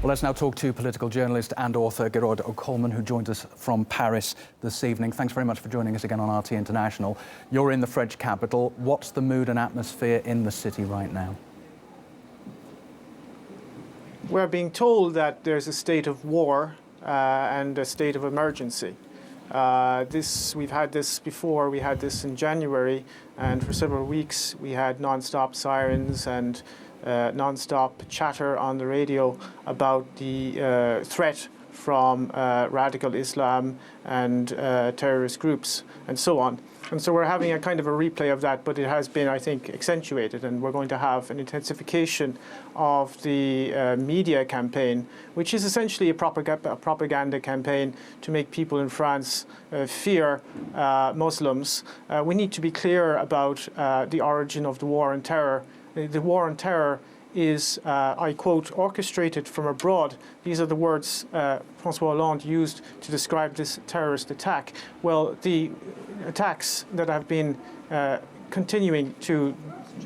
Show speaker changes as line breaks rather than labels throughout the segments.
Well, let's now talk to political journalist and author Gearoid O'colmain, who joins us from Paris this evening. Thanks very much for joining us again on RT International. You're in the French capital. What's the mood and atmosphere in the city right now?
We're being told that there's a state of war and a state of emergency. We've had this before. We had this in January, and for several weeks we had non-stop sirens and non-stop chatter on the radio about the threat from radical Islam and terrorist groups and so on. And so we're having a kind of a replay of that, but it has been, I think, accentuated, and we're going to have an intensification of the media campaign, which is essentially a propaganda campaign to make people in France fear Muslims. We need to be clear about the origin of the war on terror. The war on terror is, I quote, orchestrated from abroad. These are the words François Hollande used to describe this terrorist attack. Well, the attacks that have been continuing to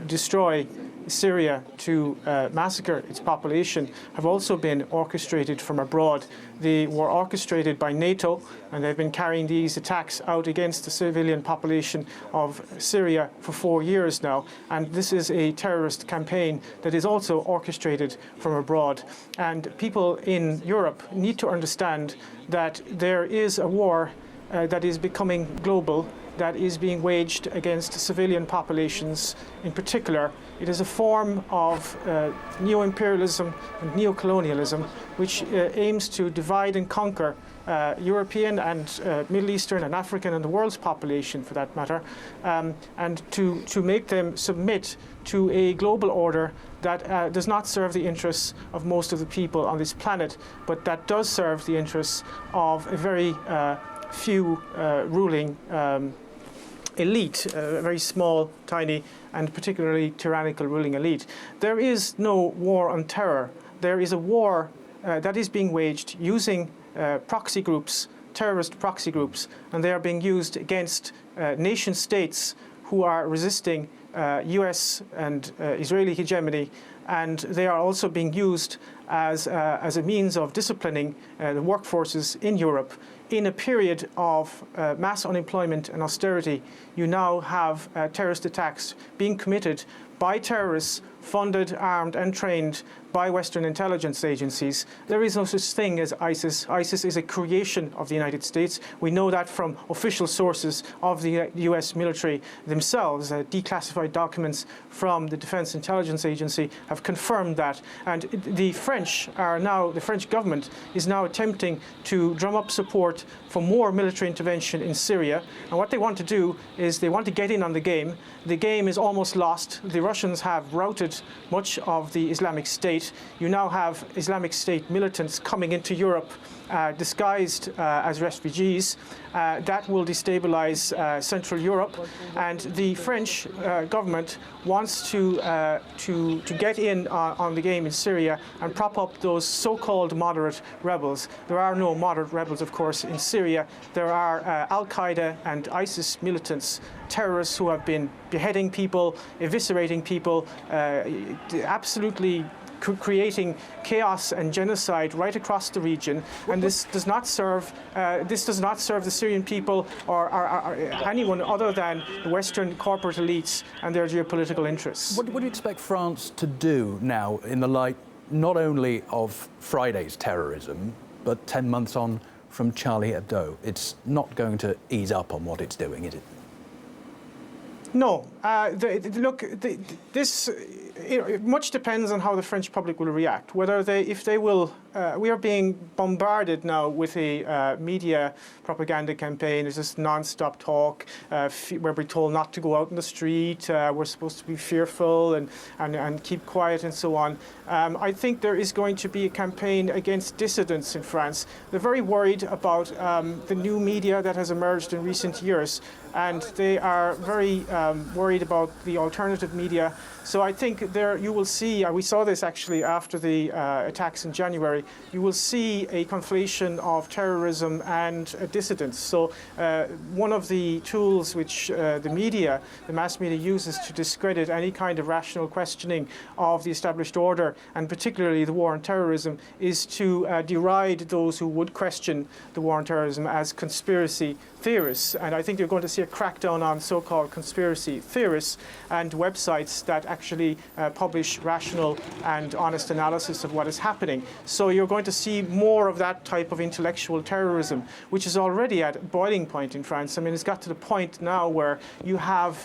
destroy Syria, to massacre its population, have also been orchestrated from abroad. They were orchestrated by NATO, and they've been carrying these attacks out against the civilian population of Syria for 4 years now. And this is a terrorist campaign that is also orchestrated from abroad. And people in Europe need to understand that there is a war that is becoming global, that is being waged against civilian populations in particular. It is a form of neo-imperialism and neo-colonialism which aims to divide and conquer European and Middle Eastern and African and the world's population, for that matter, and to make them submit to a global order that does not serve the interests of most of the people on this planet, but that does serve the interests of a very few ruling elite, a very small, tiny, and particularly tyrannical ruling elite. There is no war on terror. There is a war that is being waged using proxy groups, terrorist proxy groups, and they are being used against nation states who are resisting US and Israeli hegemony, and they are also being used as a means of disciplining the workforces in Europe. In a period of mass unemployment and austerity, you now have terrorist attacks being committed by terrorists funded, armed and trained by Western intelligence agencies. There is no such thing as ISIS. ISIS is a creation of the United States. We know that from official sources of the US military themselves. Declassified documents from the Defense Intelligence Agency have confirmed that. And the French government is now attempting to drum up support for more military intervention in Syria. And what they want to do is they want to get in on the game. The game is almost lost. The Russians have routed much of the Islamic State. You now have Islamic State militants coming into Europe disguised as refugees. That will destabilize Central Europe, and the French government wants to get in on the game in Syria and prop up those so-called moderate rebels. There are no moderate rebels, of course, in Syria. There are Al-Qaeda and ISIS militants, terrorists who have been beheading people, eviscerating people, absolutely creating chaos and genocide right across the region, and this does not serve the Syrian people or anyone other than the Western corporate elites and their geopolitical interests.
What do you expect France to do now in the light not only of Friday's terrorism, but 10 months on from Charlie Hebdo? It's not going to ease up on what it's doing, is it?
No. Much depends on how the French public will react. If they will, we are being bombarded now with a media propaganda campaign. There's this non-stop talk where we're told not to go out in the street. We're supposed to be fearful and keep quiet and so on. I think there is going to be a campaign against dissidents in France. They're very worried about the new media that has emerged in recent years, and they are very worried worried about the alternative media. So I think there you will see, we saw this actually after the attacks in January, you will see a conflation of terrorism and dissidents. So one of the tools which the media, the mass media uses to discredit any kind of rational questioning of the established order, and particularly the war on terrorism, is to deride those who would question the war on terrorism as conspiracy theorists. And I think you're going to see a crackdown on so-called conspiracy theorists and websites that actually publish rational and honest analysis of what is happening. So you're going to see more of that type of intellectual terrorism, which is already at boiling point in France. I mean, it's got to the point now where you have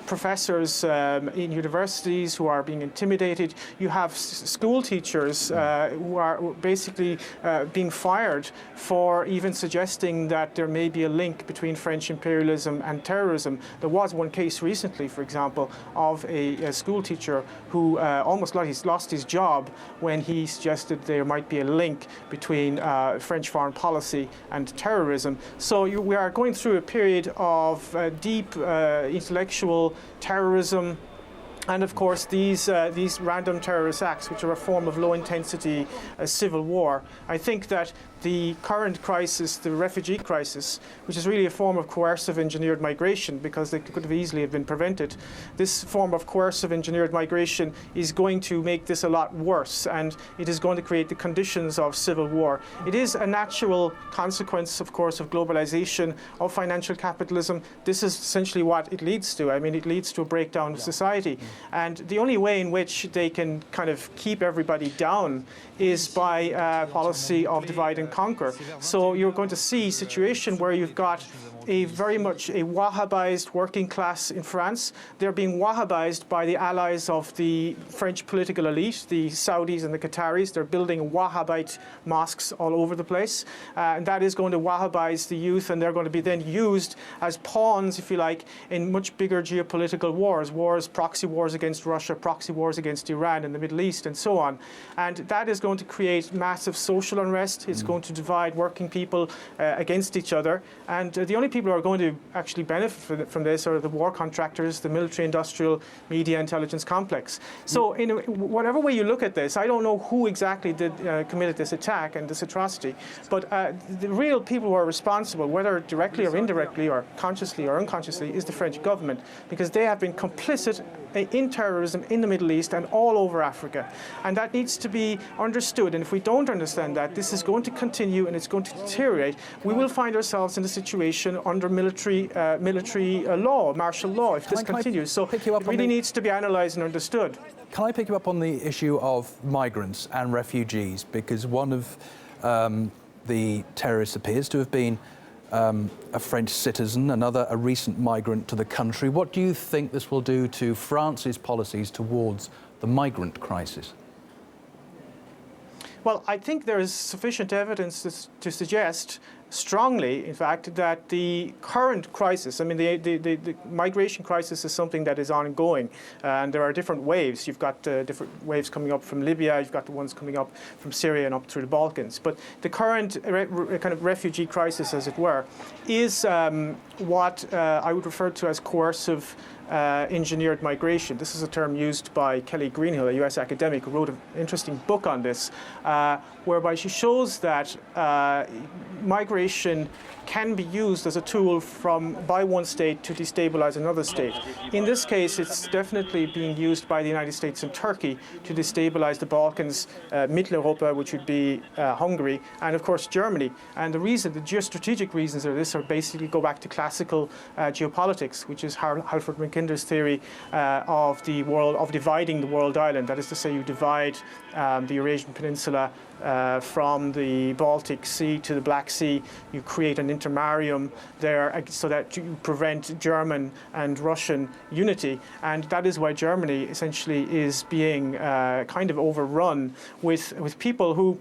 professors in universities who are being intimidated. You have school teachers who are basically being fired for even suggesting that there may be a link between French imperialism and terrorism. There was one case recently, for example, of a school teacher who almost lost his job when he suggested there might be a link between French foreign policy and terrorism. So we are going through a period of deep intellectual terrorism. And of course, these random terrorist acts, which are a form of low-intensity civil war. I think that the current crisis, the refugee crisis, which is really a form of coercive engineered migration, because they could have easily have been prevented, this form of coercive engineered migration is going to make this a lot worse, and it is going to create the conditions of civil war. It is a natural consequence, of course, of globalization, of financial capitalism. This is essentially what it leads to. I mean, it leads to a breakdown of society. And the only way in which they can kind of keep everybody down is by a policy of divide and conquer. So you're going to see a situation where you've got very much a Wahhabized working class in France. They're being Wahhabized by the allies of the French political elite, the Saudis and the Qataris. They're building Wahhabite mosques all over the place. And that is going to Wahhabize the youth, and they're going to be then used as pawns, if you like, in much bigger geopolitical wars, proxy wars against Russia, proxy wars against Iran in the Middle East, and so on. And that is going to create massive social unrest. It's going to divide working people against each other. And the only people who are going to actually benefit from this are the war contractors, the military, industrial, media, intelligence complex. So in whatever way you look at this, I don't know who exactly committed this attack and this atrocity, but the real people who are responsible, whether directly or indirectly or consciously or unconsciously, is the French government, because they have been complicit in terrorism in the Middle East and all over Africa. And that needs to be understood. And if we don't understand that, this is going to continue and it's going to deteriorate. We will find ourselves in a situation under military law, martial law, if this continues. So it really needs to be analysed and understood.
Can I pick you up on the issue of migrants and refugees? Because one of the terrorists appears to have been a French citizen, another a recent migrant to the country. What do you think this will do to France's policies towards the migrant crisis?
Well, I think there is sufficient evidence to suggest strongly, in fact, that the current crisis, I mean, the migration crisis is something that is ongoing, and there are different waves. You've got different waves coming up from Libya, you've got the ones coming up from Syria and up through the Balkans. But the current kind of refugee crisis, as it were, is what I would refer to as coercive engineered migration. This is a term used by Kelly Greenhill, a US academic, who wrote an interesting book on this, whereby she shows that migration can be used as a tool by one state to destabilize another state. In this case, it's definitely being used by the United States and Turkey to destabilize the Balkans, Mitteleuropa, which would be Hungary, and of course Germany. And the geostrategic reasons of this are basically go back to classical geopolitics, which is Halford Mackinder's theory of the world, of dividing the world island. That is to say, you divide the Eurasian Peninsula from the Baltic Sea to the Black Sea. You create an intermarium there so that you prevent German and Russian unity. And that is why Germany essentially is being kind of overrun with people who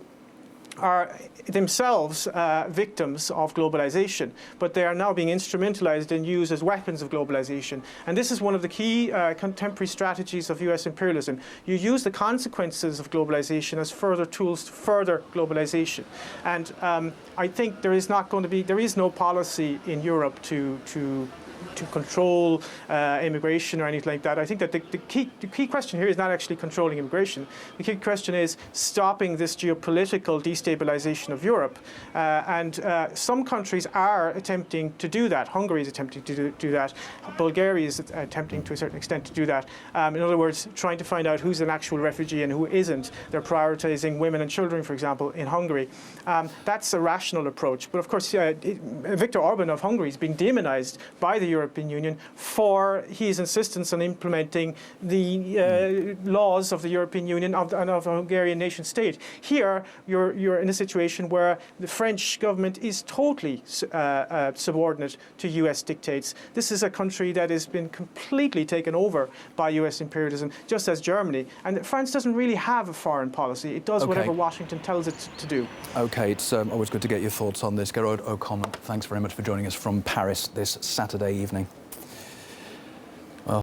are themselves victims of globalization, but they are now being instrumentalized and used as weapons of globalization. And this is one of the key contemporary strategies of US imperialism. You use the consequences of globalization as further tools to further globalization. And I think there is no policy in Europe to to control immigration or anything like that. I think that the key question here is not actually controlling immigration. The key question is stopping this geopolitical destabilization of Europe. And some countries are attempting to do that. Hungary is attempting to do that. Bulgaria is attempting to a certain extent to do that. In other words, trying to find out who's an actual refugee and who isn't. They're prioritizing women and children, for example, in Hungary. That's a rational approach. But of course, Viktor Orban of Hungary is being demonized by the European Union for his insistence on implementing the laws of the European Union and of a Hungarian nation state. Here, you're in a situation where the French government is totally subordinate to US dictates. This is a country that has been completely taken over by US imperialism, just as Germany. And France doesn't really have a foreign policy. It does whatever Washington tells it to do.
OK, it's always good to get your thoughts on this. Gearoid O'Colmain, thanks very much for joining us from Paris this Saturday evening.